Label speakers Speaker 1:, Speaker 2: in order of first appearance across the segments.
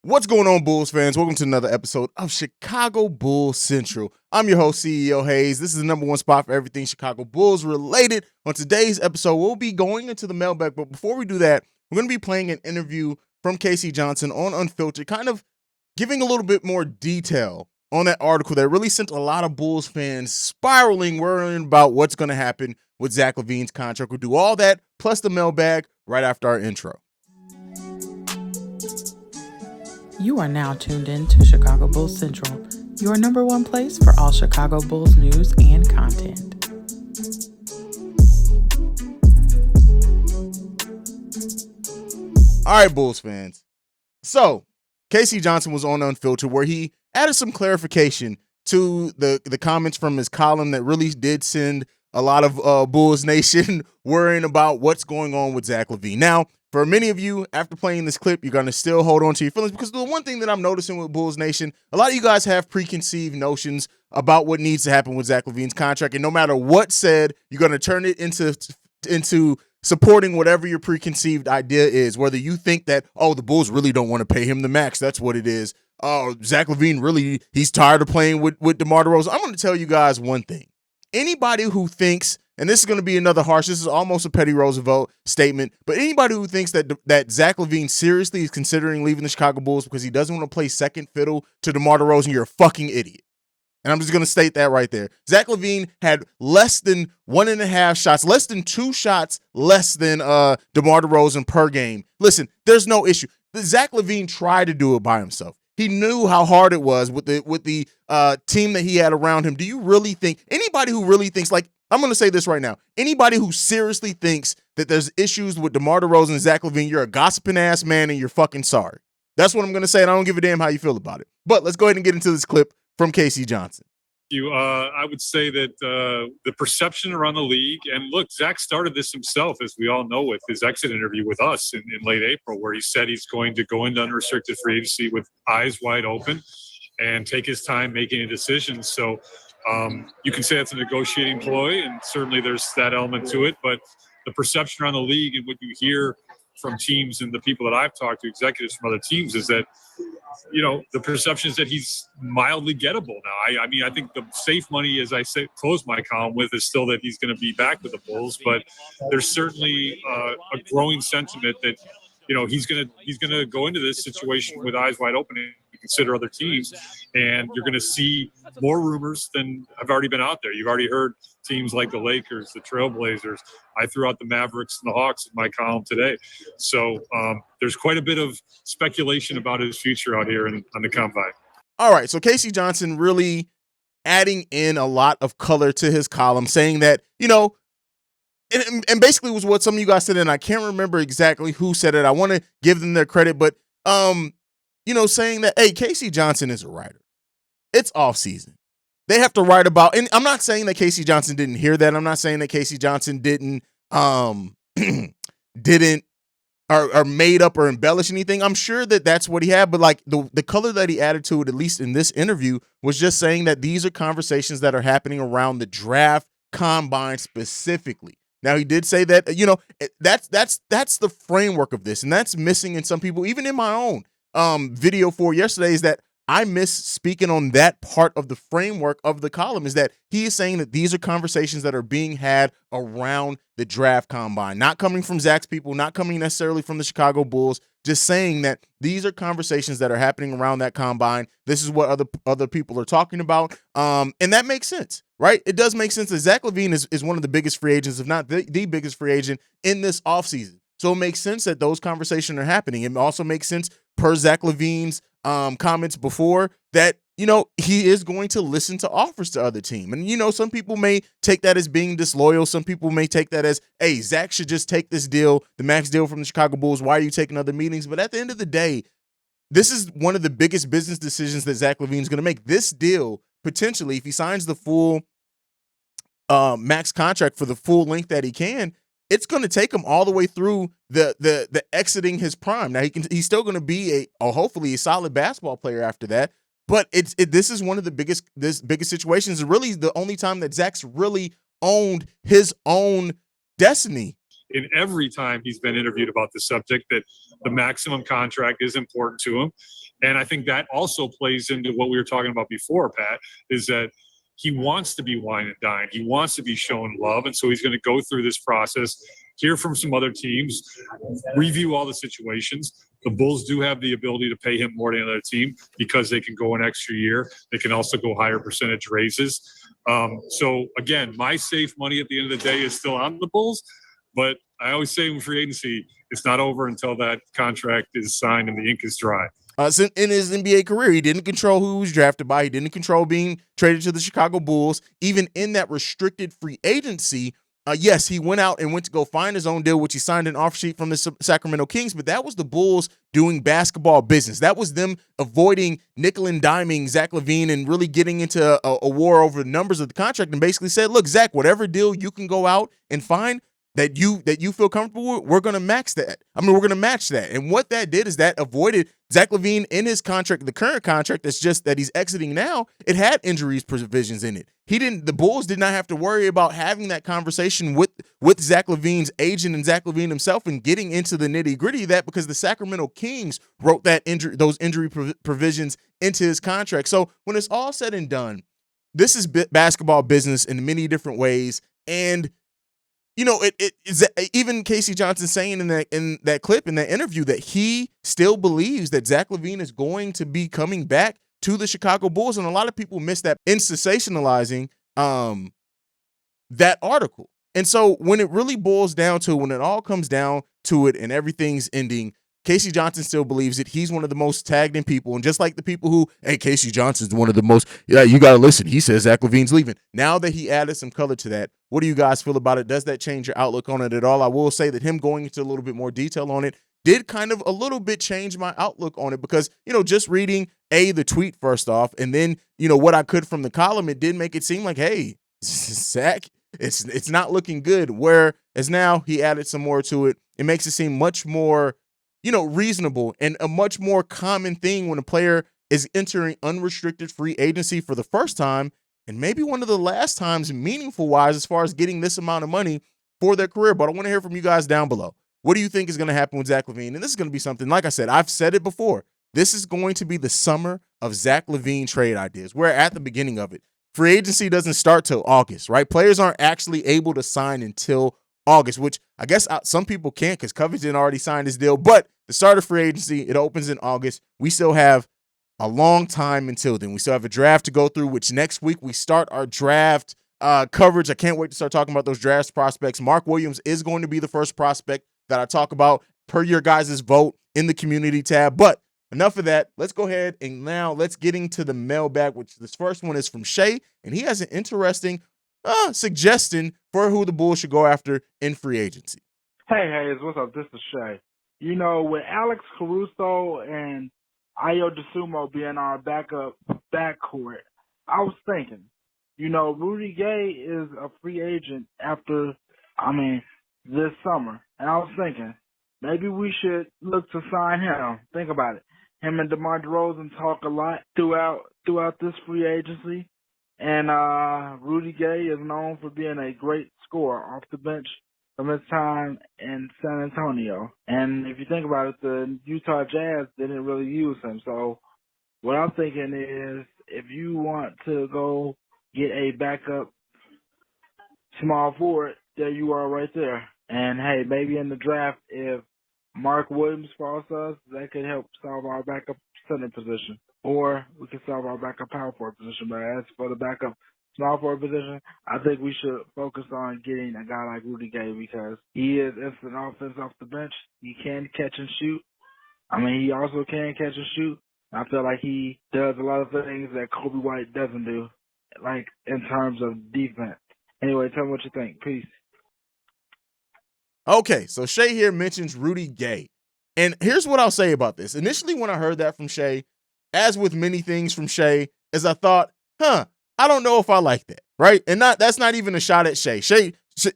Speaker 1: What's going on, Bulls fans? Welcome to another episode of Chicago Bulls Central. I'm your host, CEO Haize. This is the number one spot for everything Chicago Bulls related. On today's episode, we'll be going into the mailbag, but before we do that, we're going to be playing an interview from Casey Johnson on Unfiltered, kind of giving a little bit more detail on that article that really sent a lot of Bulls fans spiraling, worrying about what's going to happen with Zach LaVine's contract. We'll do all that, plus the mailbag, right after our intro.
Speaker 2: You are now tuned in to Chicago Bulls Central, your number one place for all Chicago Bulls news and content.
Speaker 1: All right, Bulls fans. So, Casey Johnson was on Unfiltered where he added some clarification to the comments from his column that really did send a lot of Bulls Nation worrying about what's going on with Zach LaVine. Now, for many of you, after playing this clip, you're going to still hold on to your feelings because the one thing that I'm noticing with Bulls Nation, a lot of you guys have preconceived notions about what needs to happen with Zach LaVine's contract, and no matter what's said, you're going to turn it into supporting whatever your preconceived idea is, whether you think that, oh, the Bulls really don't want to pay him the max, that's what it is. Oh, Zach LaVine really, he's tired of playing with DeMar DeRozan. I'm going to tell you guys one thing. Anybody who thinks, and this is going to be another harsh, this is almost a Petty Roosevelt statement, but anybody who thinks that Zach LaVine seriously is considering leaving the Chicago Bulls because he doesn't want to play second fiddle to DeMar DeRozan, you're a fucking idiot. And I'm just going to state that right there. Zach LaVine had less than 1.5 shots, less than 2 shots, less than DeMar DeRozan per game. Listen, there's no issue. Zach LaVine tried to do it by himself. He knew how hard it was with the team that he had around him. Do you really think, anybody who really thinks, like, I'm going to say this right now, anybody who seriously thinks that there's issues with DeMar DeRozan and Zach LaVine, you're a gossiping ass man and you're fucking sorry. That's what I'm going to say, and I don't give a damn how you feel about it. But let's go ahead and get into this clip from Casey Johnson.
Speaker 3: I would say that the perception around the league, and look, Zach started this himself, as we all know, with his exit interview with us in late April, where he said he's going to go into unrestricted free agency with eyes wide open and take his time making a decision. So you can say that's a negotiating ploy, and certainly there's that element to it. But the perception around the league and what you hear from teams and the people that I've talked to, executives from other teams, is that, you know, the perception is that he's mildly gettable now. I mean, I think the safe money, as I say, close my column with, is still that he's going to be back with the Bulls. But there's certainly a growing sentiment that, you know, he's going to go into this situation with eyes wide open and consider other teams. And you're going to see more rumors than have already been out there. You've already heard teams like the Lakers, the Trailblazers. I threw out the Mavericks and the Hawks in my column today. So there's quite a bit of speculation about his future out here on the Combine.
Speaker 1: All right, so Casey Johnson really adding in a lot of color to his column, saying that, you know, and basically was what some of you guys said, and I can't remember exactly who said it. I want to give them their credit, but, you know, saying that, hey, Casey Johnson is a writer. It's off season. They have to write about, and I'm not saying that Casey Johnson didn't hear that. I'm not saying that Casey Johnson didn't or made up or embellish anything. I'm sure that that's what he had, but like the color that he added to it, at least in this interview, was just saying that these are conversations that are happening around the draft combine specifically. Now, he did say that, you know, that's the framework of this, and that's missing in some people, even in my own video for yesterday, is that I miss speaking on that part of the framework of the column, is that he is saying that these are conversations that are being had around the draft combine, not coming from Zach's people, not coming necessarily from the Chicago Bulls, just saying that these are conversations that are happening around that combine. This is what other people are talking about. And that makes sense, right? It does make sense that Zach LaVine is one of the biggest free agents, if not the biggest free agent in this offseason. So it makes sense that those conversations are happening. It also makes sense, per Zach LaVine's comments before, that, you know, he is going to listen to offers to other teams. And, you know, some people may take that as being disloyal. Some people may take that as, hey, Zach should just take this deal, the max deal from the Chicago Bulls. Why are you taking other meetings? But at the end of the day, this is one of the biggest business decisions that Zach LaVine is going to make. This deal, potentially, if he signs the full max contract for the full length that he can, it's going to take him all the way through the exiting his prime. Now he's still going to be hopefully a solid basketball player after that. But this is one of the biggest situations. Really, the only time that Zach's really owned his own destiny
Speaker 3: in every time he's been interviewed about the subject that the maximum contract is important to him. And I think that also plays into what we were talking about before, Pat, is that he wants to be wine and dine. He wants to be shown love. And so he's going to go through this process, hear from some other teams, review all the situations. The Bulls do have the ability to pay him more than another team because they can go an extra year. They can also go higher percentage raises. So, again, my safe money at the end of the day is still on the Bulls. But I always say in free agency, it's not over until that contract is signed and the ink is dry.
Speaker 1: So in his NBA career, he didn't control who he was drafted by. He didn't control being traded to the Chicago Bulls. Even in that restricted free agency, yes, he went out and went to go find his own deal, which he signed an offer sheet from the Sacramento Kings, but that was the Bulls doing basketball business. That was them avoiding nickel and diming Zach LaVine and really getting into a war over the numbers of the contract and basically said, look, Zach, whatever deal you can go out and find that you feel comfortable with, we're going to max that. I mean, we're going to match that. And what that did is that avoided Zach LaVine in his contract, the current contract that's just that he's exiting now, it had injuries provisions in it. The Bulls did not have to worry about having that conversation with Zach LaVine's agent and Zach LaVine himself and getting into the nitty-gritty of that because the Sacramento Kings wrote those injury provisions into his contract. So when it's all said and done, this is basketball business in many different ways. And you know, it is even Casey Johnson saying in that clip, in that interview, that he still believes that Zach LaVine is going to be coming back to the Chicago Bulls. And a lot of people miss that in sensationalizing that article. And so when it really boils down to, when it all comes down to it and everything's ending, Casey Johnson still believes that he's one of the most tagged in people. And just like the people who, hey, Casey Johnson's one of the most, yeah, you got to listen. He says Zach LaVine's leaving. Now that he added some color to that, what do you guys feel about it? Does that change your outlook on it at all? I will say that him going into a little bit more detail on it did kind of a little bit change my outlook on it because, you know, just reading the tweet first off, and then, you know, what I could from the column, it did make it seem like, hey, Zach, it's not looking good. Whereas now he added some more to it. It makes it seem much more, you know, reasonable and a much more common thing when a player is entering unrestricted free agency for the first time and maybe one of the last times meaningful wise as far as getting this amount of money for their career. But I want to hear from you guys down below. What do you think is going to happen with Zach LaVine? And this is going to be something, like I said, I've said it before. This is going to be the summer of Zach LaVine trade ideas. We're at the beginning of it. Free agency doesn't start till August, right? Players aren't actually able to sign until August, which I guess some people can't because Covington already signed his deal. But the start of free agency, it opens in August. We still have a long time until then. We still have a draft to go through, which next week we start our draft coverage. I can't wait to start talking about those draft prospects. Mark Williams is going to be the first prospect that I talk about per your guys' vote in the community tab. But enough of that. Let's go ahead and now let's get into the mailbag, which this first one is from Shay, and he has an interesting suggestion for who the Bulls should go after in free agency.
Speaker 4: Hey, Haize, what's up? This is Shay. You know, with Alex Caruso and Ayo Dosunmu being our backup backcourt, I was thinking, you know, Rudy Gay is a free agent after, this summer. And I was thinking, maybe we should look to sign him. Think about it. Him and DeMar DeRozan talk a lot throughout this free agency. And Rudy Gay is known for being a great scorer off the bench from his time in San Antonio. And if you think about it, the Utah Jazz didn't really use him. So what I'm thinking is, if you want to go get a backup small forward, there you are right there. And, hey, maybe in the draft, if Mark Williams falls to us, that could help solve our backup center position. Or we could solve our backup power forward position. But as for the backup small forward position, I think we should focus on getting a guy like Rudy Gay because he is instant offense off the bench. He can catch and shoot. He also can catch and shoot. I feel like he does a lot of things that Kobe White doesn't do, like in terms of defense. Anyway, tell me what you think. Peace.
Speaker 1: Okay, so Shay here mentions Rudy Gay. And here's what I'll say about this. Initially, when I heard that from Shay, as with many things from Shay, is I thought, I don't know if I like that, right? And that's not even a shot at Shay.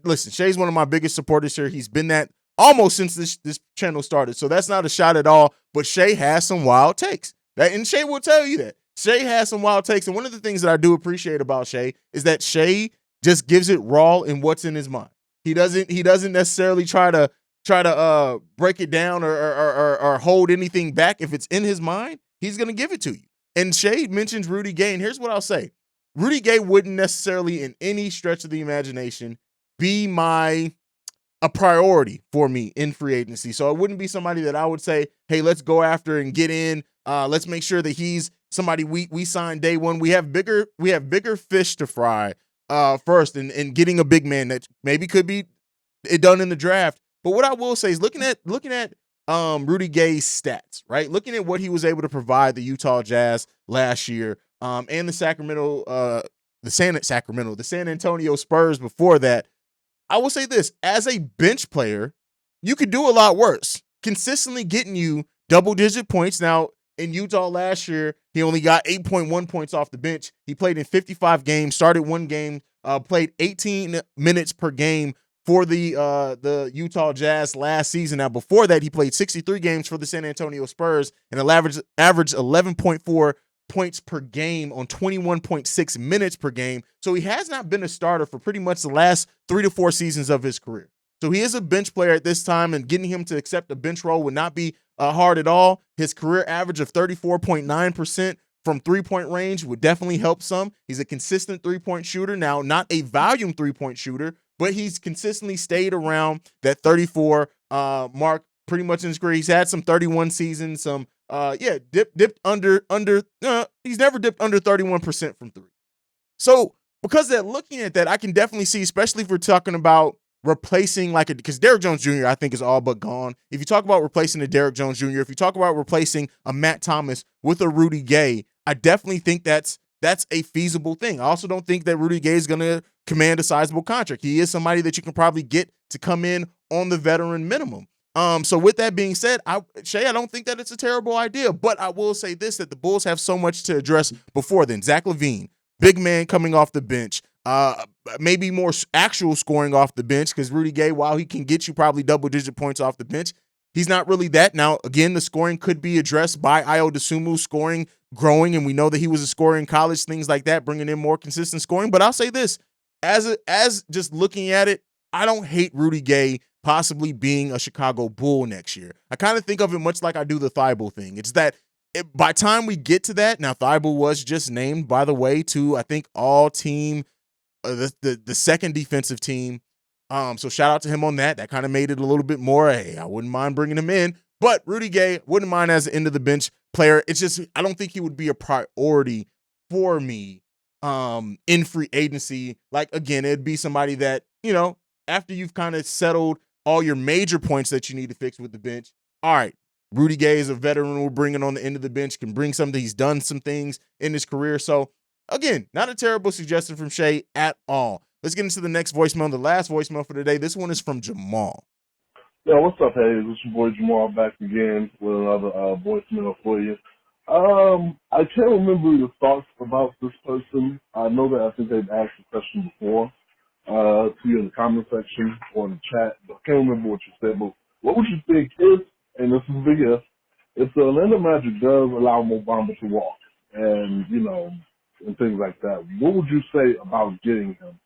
Speaker 1: Listen, Shay's one of my biggest supporters here. He's been that almost since this channel started. So that's not a shot at all. But Shay has some wild takes. And Shay will tell you that. Shay has some wild takes. And one of the things that I do appreciate about Shay is that Shay just gives it raw in what's in his mind. He doesn't necessarily try to break it down or hold anything back. If it's in his mind, he's gonna give it to you. And Shay mentions Rudy Gay, and here's what I'll say: Rudy Gay wouldn't necessarily, in any stretch of the imagination, be a priority for me in free agency. So it wouldn't be somebody that I would say, hey, let's go after and get in. Let's make sure that he's somebody we sign day one. We have bigger fish to fry first, and getting a big man that maybe could be it done in the draft. But what I will say is looking at Rudy Gay's stats, right? Looking at what he was able to provide the Utah Jazz last year, and the San Antonio Spurs before that. I will say this: as a bench player, you could do a lot worse. Consistently getting you double-digit points. Now, in Utah last year, he only got 8.1 points off the bench. He played in 55 games, started one game, played 18 minutes per game for the Utah Jazz last season. Now, before that, he played 63 games for the San Antonio Spurs and averaged 11.4 points per game on 21.6 minutes per game. So he has not been a starter for pretty much the last 3 to 4 seasons of his career. So he is a bench player at this time, and getting him to accept a bench role would not be hard at all. His career average of 34.9% from three-point range would definitely help some. He's a consistent three-point shooter. Now, not a volume three-point shooter, but he's consistently stayed around that 34 mark pretty much in his career. He's had some 31 seasons, some dipped under. He's never dipped under 31% from three. So because that, looking at that, I can definitely see, especially if we're talking about replacing because Derrick Jones Jr. I think is all but gone. If you talk about replacing a Derrick Jones Jr., if you talk about replacing a Matt Thomas with a Rudy Gay, I definitely think that's a feasible thing. I also don't think that Rudy Gay is going to command a sizable contract. He is somebody that you can probably get to come in on the veteran minimum. So with that being said, Shay, I don't think that it's a terrible idea, but I will say this, that the Bulls have so much to address before then. Zach LaVine, big man coming off the bench, maybe more actual scoring off the bench, because Rudy Gay, while he can get you probably double-digit points off the bench, he's not really that. Now, again, the scoring could be addressed by Ayo Dosunmu, scoring growing, and we know that he was a scorer in college, things like that, bringing in more consistent scoring. But I'll say this, as just looking at it, I don't hate Rudy Gay possibly being a Chicago Bull next year. I kind of think of it much like I do the Thibault thing. It's that by time we get to that, now Thibault was just named, by the way, to I think all-team, the second defensive team. So shout out to him on that. That kind of made it a little bit more, hey, I wouldn't mind bringing him in. But Rudy Gay, wouldn't mind as an end-of-the-bench player. It's just I don't think he would be a priority for me in free agency. Like, again, it'd be somebody that, after you've kind of settled all your major points that you need to fix with the bench, all right, Rudy Gay is a veteran we're bringing on the end of the bench, can bring something. He's done some things in his career. So, again, not a terrible suggestion from Shay at all. Let's get into the next voicemail, the last voicemail for today. This one is from Jamal.
Speaker 5: Yo, what's up, Haize? This is your boy Jamal back again with another voicemail for you. I can't remember your thoughts about this person. I know that I think they've asked the question before to you in the comment section or in the chat, but I can't remember what you said. But what would you think if, and this is a big if the Orlando Magic does allow Mo Bamba to walk and, and things like that, what would you say about getting him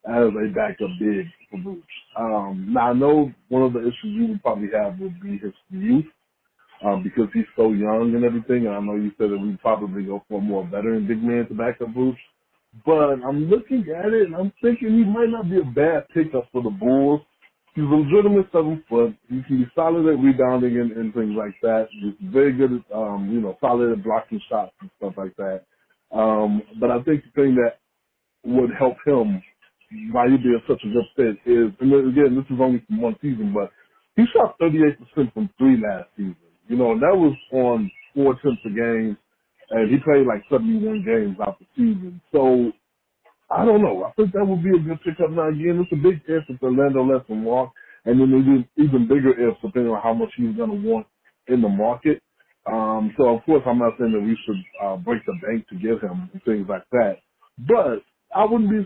Speaker 5: as a backup big for Vooch? Now, I know one of the issues you would probably have would be his youth because he's so young and everything, and I know you said that we'd probably go for a more veteran big man to back up Vooch. But I'm looking at it, and I'm thinking he might not be a bad pickup for the Bulls. He's a legitimate 7 foot. He can be solid at rebounding and things like that. He's very good at, solid at blocking shots and stuff like that. But I think the thing that would help him, why he'd be such a good fit, is, and again, this is only from one season, but he shot 38% from three last season. And that was on 4 attempts a game. And he played like 71 games out the season. So, I don't know. I think that would be a good pickup. Now, again, it's a big if Orlando lets him walk. And then there's even bigger ifs depending on how much he's going to want in the market. So, of course, I'm not saying that we should break the bank to get him and things like that. But I wouldn't be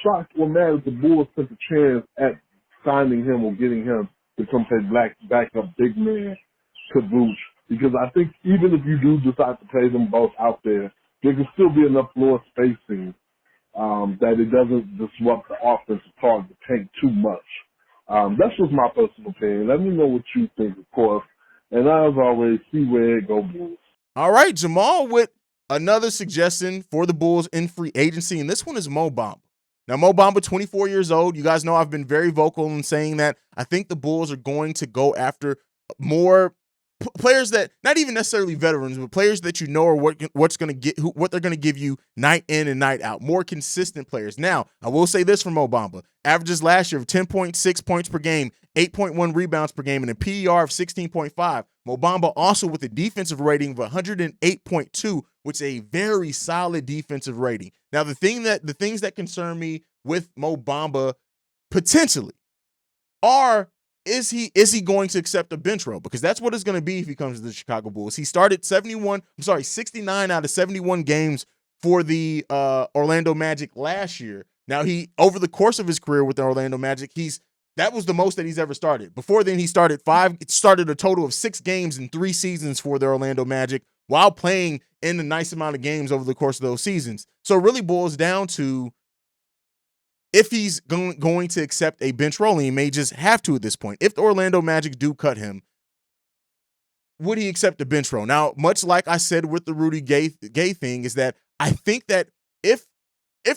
Speaker 5: shocked or mad if the Bulls took a chance at signing him or getting him to come play backup big man to Vooch. Because I think even if you do decide to play them both out there can still be enough floor spacing that it doesn't disrupt the offensive part of the paint too much That's just my personal opinion. Let me know what you think, of course. And as always, see where it go, Bulls.
Speaker 1: All right, Jamal with another suggestion for the Bulls in free agency, and this one is Mo Bamba. Now, Mo Bamba, 24 years old. You guys know I've been very vocal in saying that I think the Bulls are going to go after more players that, not even necessarily veterans, but players that you know are what they're going to give you night in and night out. More consistent players. Now, I will say this for Mo Bamba. Averages last year of 10.6 points per game, 8.1 rebounds per game, and a PER of 16.5. Mo Bamba also with a defensive rating of 108.2, which is a very solid defensive rating. Now, the things that concern me with Mo Bamba potentially are, is he going to accept a bench role? Because that's what it's going to be if he comes to the Chicago Bulls. He started 69 out of 71 games for the Orlando Magic last year. Now, he, over the course of his career with the Orlando Magic, that was the most that he's ever started. Before then, he started a total of 6 games in 3 seasons for the Orlando Magic while playing in a nice amount of games over the course of those seasons. So it really boils down to if he's going to accept a bench role, and he may just have to at this point. If the Orlando Magic do cut him, would he accept a bench role? Now, much like I said with the Rudy Gay thing, is that I think that if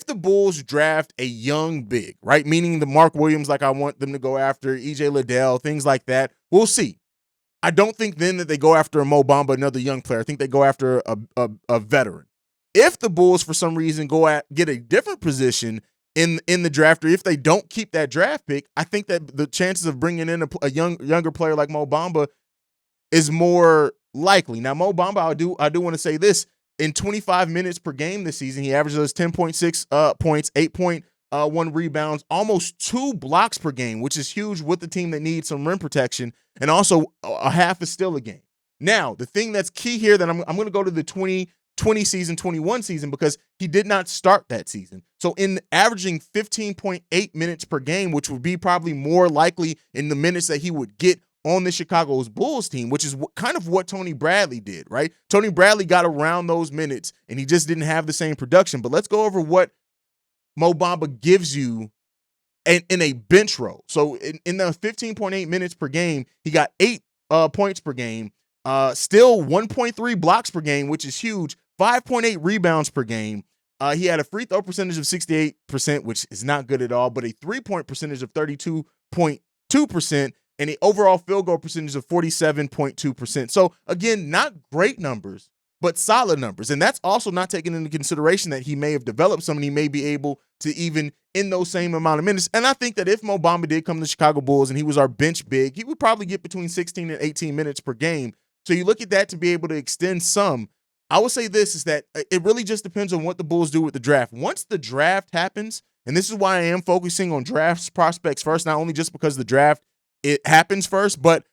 Speaker 1: the Bulls draft a young big, right, meaning the Mark Williams, like I want them to go after, EJ Liddell, things like that, we'll see. I don't think then that they go after a Mo Bamba, another young player. I think they go after a veteran. If the Bulls, for some reason, get a different position in the draft, or if they don't keep that draft pick, I think that the chances of bringing in a younger player like Mo Bamba is more likely. Now, Mo Bamba, I do want to say this. In 25 minutes per game this season, he averages 10.6 points, 8.1 rebounds, almost 2 blocks per game, which is huge with the team that needs some rim protection, and also a half a steal a game. Now, the thing that's key here, that I'm going to go to the 2020 season, 21 season, because he did not start that season. So in averaging 15.8 minutes per game, which would be probably more likely in the minutes that he would get on the Chicago Bulls team, which is kind of what Tony Bradley did, right? Tony Bradley got around those minutes, and he just didn't have the same production. But let's go over what Mo Bamba gives you in a bench role. So in the 15.8 minutes per game, he got 8 points per game, still 1.3 blocks per game, which is huge, 5.8 rebounds per game. He had a free throw percentage of 68%, which is not good at all, but a 3-point percentage of 32.2%, and the overall field goal percentage of 47.2%. So again, not great numbers, but solid numbers. And that's also not taking into consideration that he may have developed some, and he may be able to even in those same amount of minutes. And I think that if Mo Bamba did come to the Chicago Bulls and he was our bench big, he would probably get between 16 and 18 minutes per game. So you look at that to be able to extend some. I would say this is that it really just depends on what the Bulls do with the draft. Once the draft happens, and this is why I am focusing on draft prospects first, not only just because the draft it happens first, but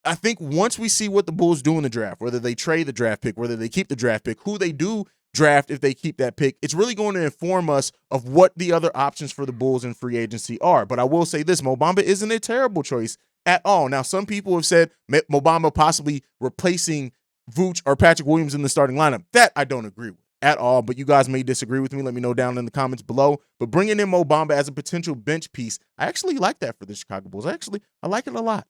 Speaker 1: I think once we see what the Bulls do in the draft, whether they trade the draft pick, whether they keep the draft pick, who they do draft if they keep that pick, it's really going to inform us of what the other options for the Bulls in free agency are. But I will say this, Mo Bamba isn't a terrible choice at all. Now, some people have said Mo Bamba possibly replacing Vooch or Patrick Williams in the starting lineup. That I don't agree with at all, but you guys may disagree with me. Let me know down in the comments below. But bringing in Mo Bamba as a potential bench piece, I actually like that for the Chicago Bulls. I like it a lot.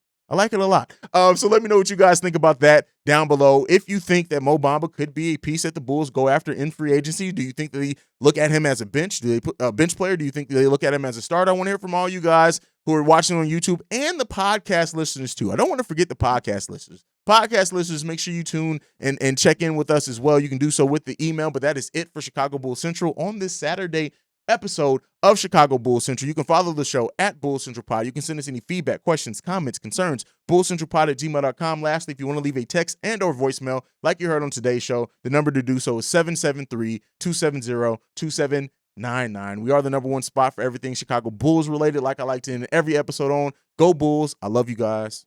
Speaker 1: So let me know what you guys think about that down below. If you think that Mo Bamba could be a piece that the Bulls go after in free agency, do you think that they look at him as a bench? Do they put a bench player? Do you think they look at him as a starter? I want to hear from all you guys who are watching on YouTube and the podcast listeners too. I don't want to forget the podcast listeners. Podcast listeners, make sure you tune and check in with us as well. You can do so with the email, but that is it for Chicago Bulls Central on this Saturday episode of Chicago Bulls Central. You can follow the show at Bulls Central Pod. You can send us any feedback, questions, comments, concerns, bullcentralpod@gmail.com. Lastly, if you want to leave a text and or voicemail like you heard on today's show, the number to do so is 773-270-2799. We are the #1 spot for everything Chicago Bulls related, like I like to end every episode on. Go Bulls. I love you guys.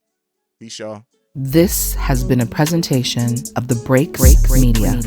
Speaker 1: Peace, y'all.
Speaker 2: This has been a presentation of the Break Media.